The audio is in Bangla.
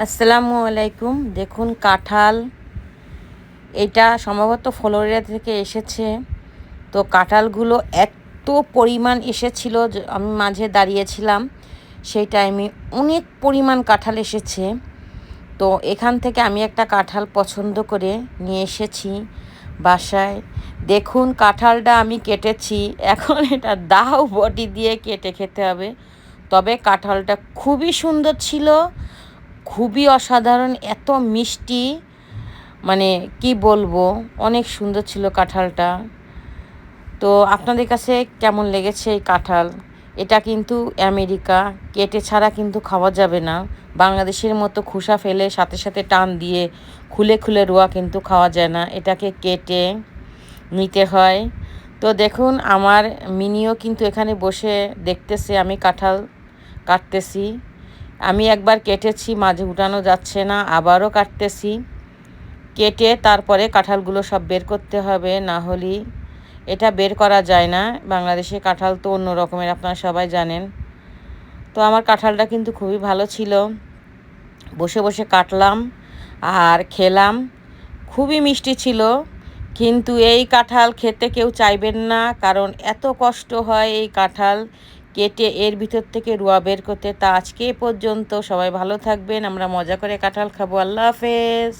আসসালামু আলাইকুম। দেখুন কাঁঠাল, এটা সম্ভবত ফ্লোরিডা থেকে এসেছে। তো কাঁঠালগুলো এত পরিমাণ এসেছিল যে আমি মাঝে দাঁড়িয়েছিলাম, সেই টাইমে অনেক পরিমাণ কাঁঠাল এসেছে। তো এখান থেকে আমি একটা কাঁঠাল পছন্দ করে নিয়ে এসেছি বাসায়। দেখুন কাঁঠালটা আমি কেটেছি, এখন এটা দাও বটি দিয়ে কেটে খেতে হবে। তবে কাঁঠালটা খুবই সুন্দর ছিল, খুবই অসাধারণ, এত মিষ্টি, মানে কি বলবো, অনেক সুন্দর ছিল কাঁঠালটা। তো আপনাদের কাছে কেমন লেগেছে এই কাঁঠাল? এটা কিন্তু আমেরিকা, কেটে ছাড়া কিন্তু খাওয়া যাবে না। বাংলাদেশের মতো খোসা ফেলে সাথে সাথে টান দিয়ে খুলে খুলে রোয়া কিন্তু খাওয়া যায় না, এটাকে কেটে নিতে হয়। তো দেখুন আমার মিনিও কিন্তু এখানে বসে দেখতেছে আমি কাঁঠাল কাটতেছি। আমি একবার কেটেছি, মাঝে উঠানো যাচ্ছে না, আবারও কাটতেছি। কেটে তারপরে কাঁঠালগুলো সব বের করতে হবে, না হলে এটা বের করা যায় না। বাংলাদেশে কাঁঠাল তো অন্য রকমের, আপনারা সবাই জানেন। তো আমার কাঁঠালটা কিন্তু খুবই ভালো ছিল, বসে বসে কাটলাম আর খেলাম, খুবই মিষ্টি ছিল। কিন্তু এই কাঁঠাল খেতে কেউ চাইবেন না, কারণ এত কষ্ট হয় এই কাঁঠাল কেটে এর ভিতর থেকে রুয়া বের করতে। তা আজকে এ পর্যন্ত, সবাই ভালো থাকবেন, আমরা মজা করে কাঁঠাল খাবো। আল্লাহ হাফেজ।